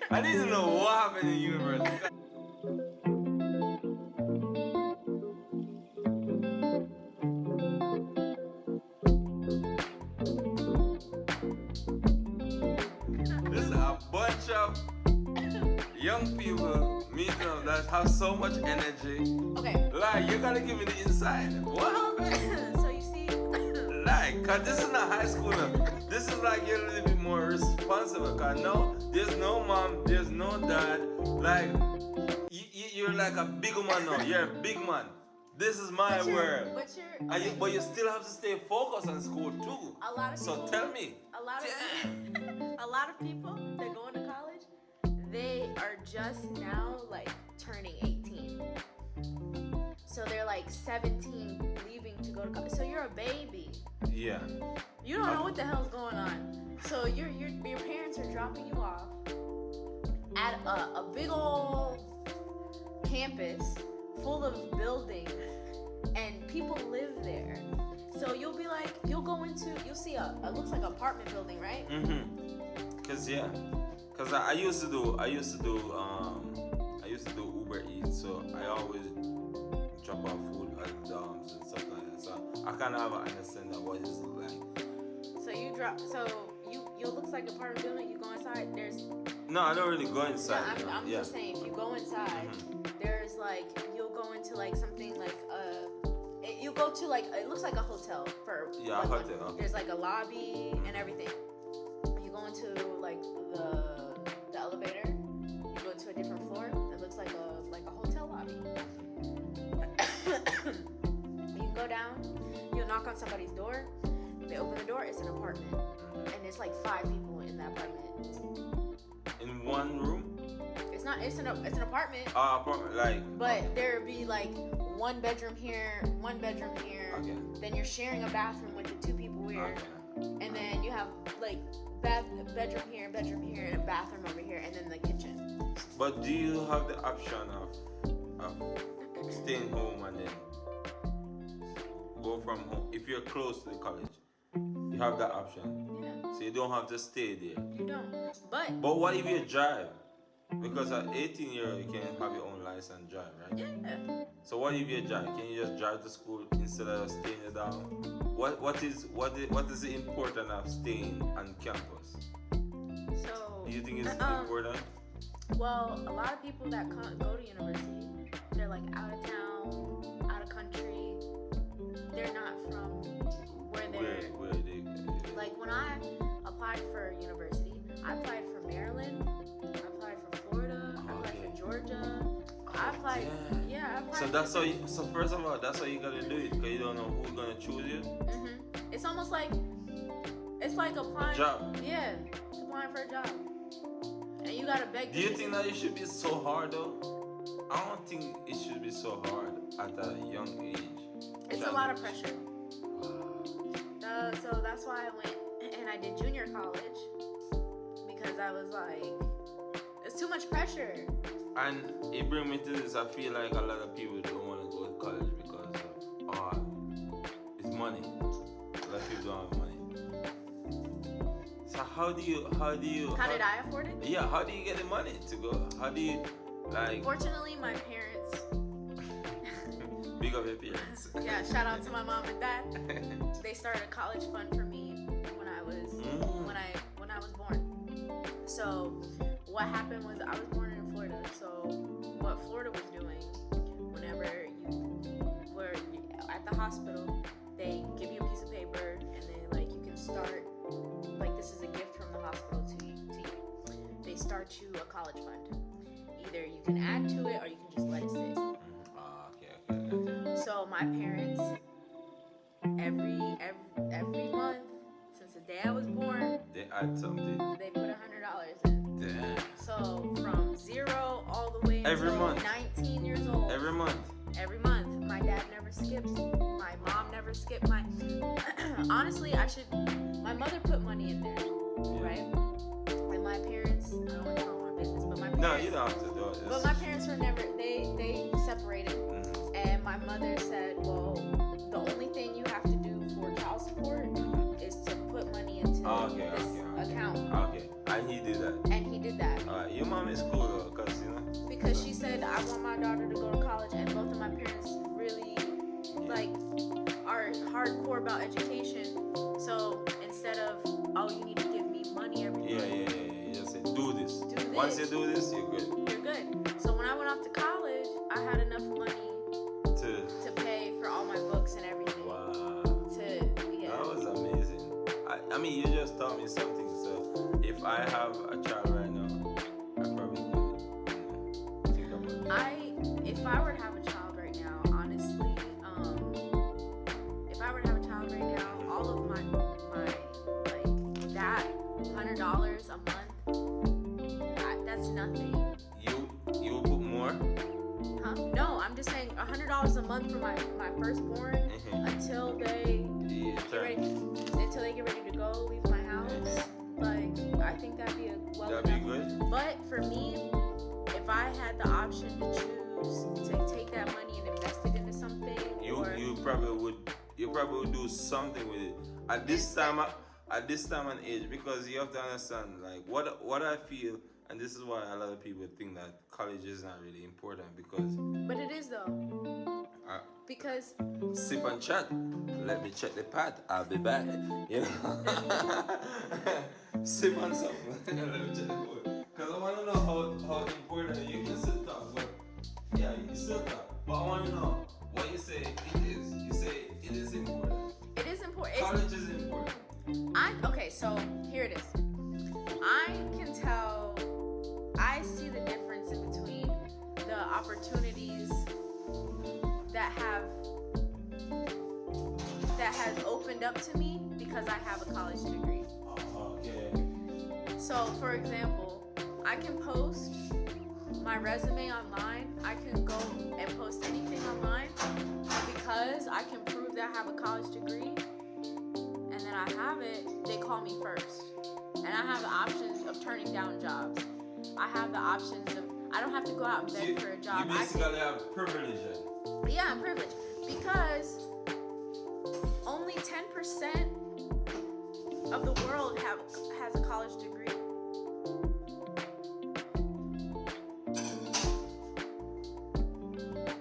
I need to know what happened in university. This is a bunch of young people meeting up that have so much energy. Okay. Like, you gotta give me the inside. What happened? So you see, Like, cause this is not high school now. This is like you're a little bit more responsible. Cause no, there's no mom, there's no dad. Like, you're like a big man now. You're a big man. This is my world. But you still have to stay focused on school too. A lot of so people, tell me. a lot of people that go into college, they are just now like turning 18. So they're like 17 leaving to go to college. So you're a baby. Yeah. You don't know what the hell's going on. So your parents are dropping you off at a big old campus full of buildings, and people live there. So you'll be like, you'll see it looks like an apartment building, right? Mm-hmm. Cause I used to do Uber Eats, so I always drop off food at dorms and stuff like that. So I kind of have an understanding of what it's like. So you looks like an apartment building. You go inside. No, I don't really go inside. Yeah, I'm just saying, if you go inside, there's like, you'll go into like something like you go to like, it looks like a hotel for yeah, like, a hotel. Okay. There's like a lobby and everything. You go into like the elevator. You go to a different floor. It looks like a hotel lobby. You can go down. You'll knock on somebody's door. They open the door. It's an apartment, and it's like 5 people in that apartment. In one room? It's not. It's an apartment. Apartment, like. But there'd be like one bedroom here, one bedroom here. Okay. Then you're sharing a bathroom with the 2 people here, Okay. and then you have like bedroom here, and a bathroom over here, and then the kitchen. But do you have the option of staying home and then go from home? If you're close to the college, you have that option. Yeah. So you don't have to stay there. You don't. But what if you drive? Because at 18-year-old you can have your own license and drive, right? yeah. So what if you drive? Can you just drive to school instead of staying down? What is the importance of staying on campus? So Do you think it's important? Well, a lot of people that go to university, they're like out of town, out of country. They're not from where they're. Where they Like when I applied for university, I applied for Maryland, I applied for Florida, I applied for Georgia. I applied. Yeah, I applied. So that's how. So first of all, that's how you gotta do it, because you don't know who's gonna choose you. It's almost like applying. A job. Yeah, it's applying for a job, and you gotta beg. Do you think that it should be so hard though? I don't think it should be so hard at a young age. It's a lot of pressure. So that's why I went and I did junior college, because I was like, it's too much pressure. And it brings me to this. I feel like a lot of people don't want to go to college because of it's money. A lot of people don't have money. So how did I afford it? Yeah, how do you get the money to go? How do you like? Fortunately, my parents. Big up your parents. Yeah, shout out to my mom and dad. They started a college fund for me when I was when I was born. So what happened was, I was born in Florida. So what Florida was doing, whenever you were at the hospital, they give you a piece of paper and then like you can start, like, this is a gift from the hospital to you. They start you a college fund. Either you can add to it or you can just let it sit. Okay. So my parents, every month since the day I was born, They add something. they put $100 in. Damn. So from 0 all the way Every until month. 19 years old. Every month. Every month. My dad never skipped. My mom never skipped. Honestly, my mother put money in there, right? And my parents, I don't want to tell my business, but my parents. No, you don't have to do it. But my parents were never, they separated. And my mother said, well, the only thing you have to do for child support is to put money into this account. Okay, and he did that. And he did that. Alright, you I want my daughter to go to college, and both of my parents really like are hardcore about education. So instead of, oh, you need to give me money every month. You just say do this. Do this. Once you do this, you're good. You're good. So when I went off to college, I had enough money to pay for all my books and everything. Wow. Yeah. That was amazing. I mean, you just taught me something. So if I have a child right now, I probably could think about it. If I were to have a child right now, honestly, if I were to have a child right now, all of my like that $100 a month, that's nothing. You will put more? Huh? No, I'm just saying $100 a month for my firstborn until they get ready to go, leave my house. Like, I think that'd be that'd be good. But for me, if I had the option to choose to take that money and invest it into something, you probably would do something with it at this time and age, because you have to understand, like, what I feel, and this is why a lot of people think that college is not really important, because but it is though. Because sip and chat. Let me check the pad. I'll be back. You know, sip on something. Let me check the board. Cause I want to know how important you can still talk, but yeah, you can still talk. But I want to know what you say it is. You say it is important. It is important. College is important. Okay, so here it is. I can tell. I see the difference in between the opportunities that has opened up to me because I have a college degree. Okay. So, for example, I can post my resume online. I can go and post anything online because I can prove that I have a college degree, and then I have it. They call me first, and I have the options of turning down jobs. I have the options of, I don't have to go out and beg for a job. You basically have privilege. Yeah, I'm privileged because only 10% of the world has a college degree.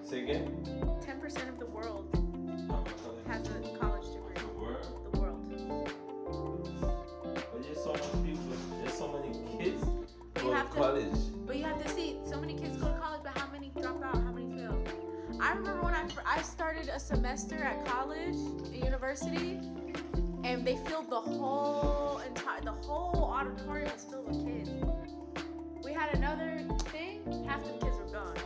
Say again? 10% of the world has a college degree. The world? The world. But there's so many people, there's so many kids But go to college. But you have to see, so many kids go to college, but how many drop out? How many fail? I remember when I started a semester at college, at university, and they filled the whole auditorium was filled with kids. We had another thing, half the kids were gone.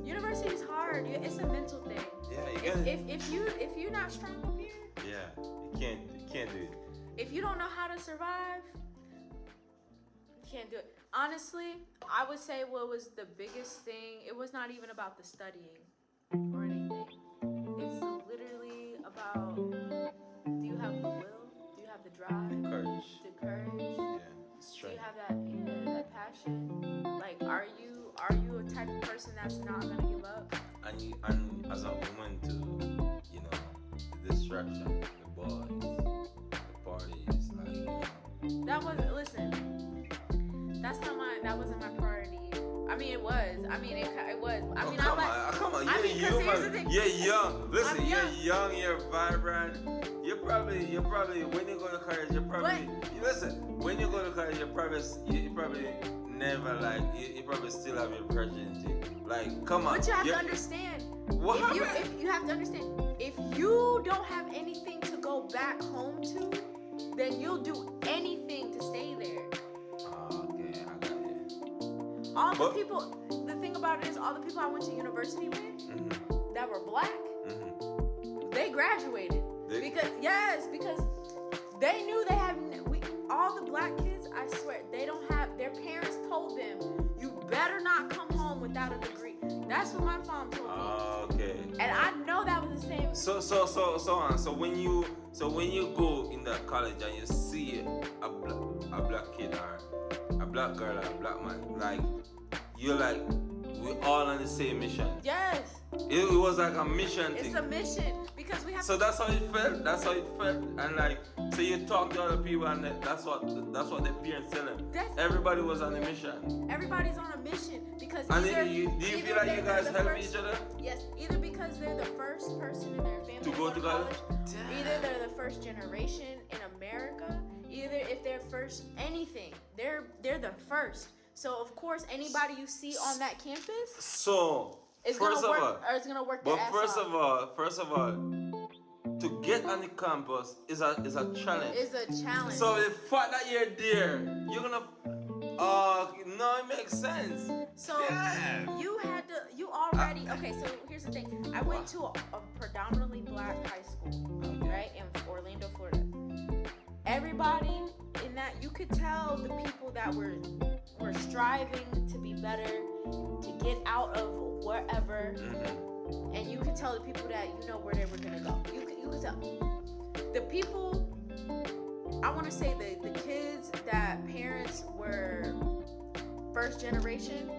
University is hard. It's a mental thing. Yeah, If you're not strong up here, yeah, you can't do it. if you don't know how to survive, you can't do it. Honestly, I would say what was the biggest thing, it was not even about the studying or anything. It's literally about, do you have the will? Do you have the drive? The courage? Yeah, Do strength. you have that passion? Like, are you a type of person that's not gonna give up? And as a woman too, you know, the distraction, the boys, the parties, like, you know. That wasn't my priority. I mean, it was. I mean, it was. I mean, Come on. You're young. Listen, you're young. You're vibrant. You're probably when you go to college, listen. When you go to college, you probably never you probably still have your virginity. Like, come on. But you have to understand. If you have to understand, if you don't have anything to go back home to, then you'll do anything to stay there. Okay, I got it. The thing about it is, all the people I went to university with that were black, they graduated. Because they knew they had, all the black kids, I swear, they don't have, their parents told them, you better not come home without a degree. That's what my mom told me. Okay. And I know that was the same. So when you go in the college and you see a black kid or a black girl or a black man, like, you're like, we're all on the same mission. Yes. It was like a mission thing. It's a mission. because we have. So that's how it felt. That's how it felt. And like, so you talk to other people, and that's what their parents tell them. Everybody was on a mission. Everybody's on a mission because. And either, do you feel like you guys help each other? Yes, either because they're the first person in their family to go to college. Either they're the first generation in America. Either if they're first anything, they're the first. So of course, anybody you see on that campus. So. It's First gonna of work, all, or it's gonna work. But first of all, to get on the campus is a challenge. It's a challenge. So the fact that you're there, you're gonna. No, it makes sense. So you already. Okay, so here's the thing. I went to a predominantly black high school, right, in Orlando, Florida. Everybody in that, you could tell the people that were striving to be better, to get out of wherever, and you could tell the people that where they were gonna go. You could tell the people. I want to say the kids that parents were first generation,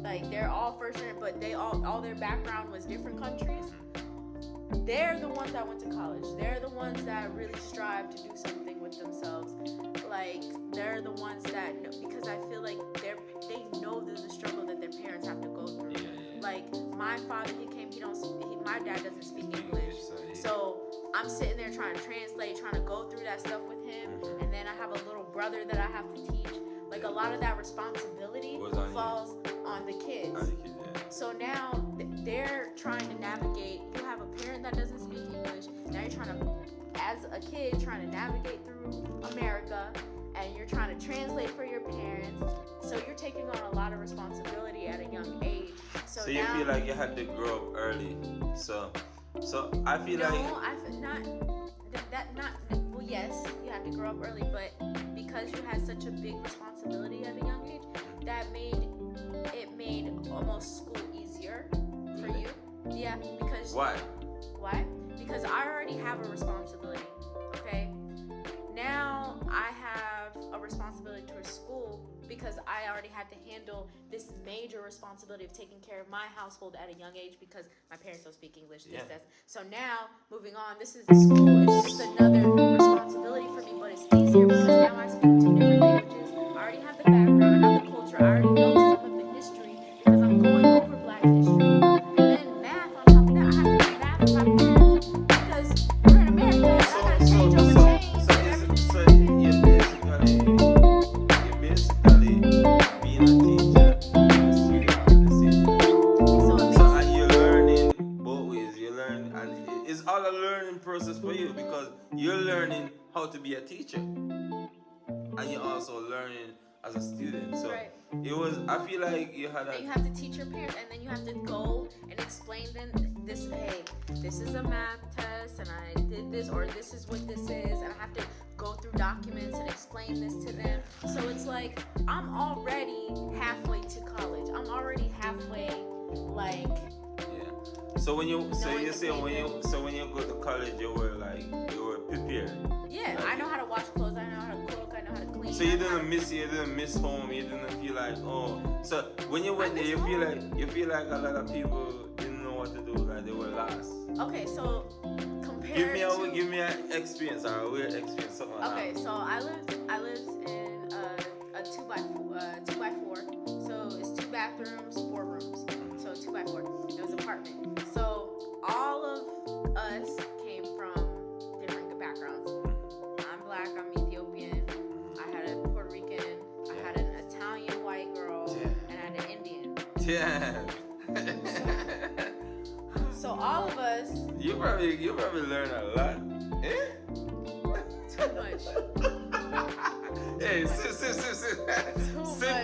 like they're all first generation, but they all their background was different countries. They're the ones that went to college. They're the ones that really strive to do something with themselves. Like they're the ones that because I feel like they know the struggle that their parents have to go through. Like my father, my dad doesn't speak English, so I'm sitting there trying to translate, trying to go through that stuff with him, and then I have a little brother that I have to teach. Like a lot of that responsibility falls on the kids. So now they're trying to navigate. You have a parent that doesn't speak English. Now you're trying to, as a kid, trying to navigate through America, and you're trying to translate for your parents. So you're taking on a lot of responsibility at a young age. So you feel like you had to grow up early. So I feel like well, yes, you had to grow up early, but because you had such a big responsibility at a young age, that made almost school easier for you. Yeah, because why? Because I already have a responsibility. Okay, now I have a responsibility towards school because I already had to handle this major responsibility of taking care of my household at a young age because my parents don't speak English. So now, moving on, this is school. It's just another responsibility for me, but it's easier because now I speak 2 different languages. I already have the background, I have the culture, I already know some of the history because I'm going over Black history. And then math on top of that, I have to do math with my parents because we're in America and I gotta change over change. So you're basically being a teacher and a student at the same time. So and you're learning both ways. You learn, and it's all a learning process for you because you're learning how to be a teacher, and you're also learning as a student. So it was. I feel like you had. And you have to teach your parents, and then you have to go and explain them this. Hey, this is a math test, and I did this, or this is what this is, and I have to go through documents and explain this to them. So it's like I'm already halfway to college. I'm already halfway, like. Yeah. So when you when you go to college, you were prepared. Yeah, like, I know how to wash clothes. I know how to cook. I know how to clean. So you didn't miss home. You didn't feel like So when you went there, you feel like a lot of people didn't know what to do. Like they were lost. Okay, so. Give me an experience or a weird experience. Something like okay, so I lived in a 2x4. So it's 2 bathrooms, 4 rooms. So 2x4. It was an apartment. So all of us came from different backgrounds. I'm Black. I'm Ethiopian. I had a Puerto Rican. I had an Italian white girl, and I had an Indian. Yeah. So all of us. You probably learned a lot. Eh? Too much. Hey, sip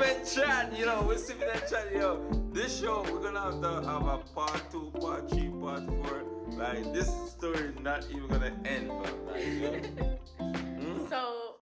and chat. We're sipping and chat. This show we're gonna have a part 2, part 3, part 4. Like this story is not even gonna end, fam. Like, So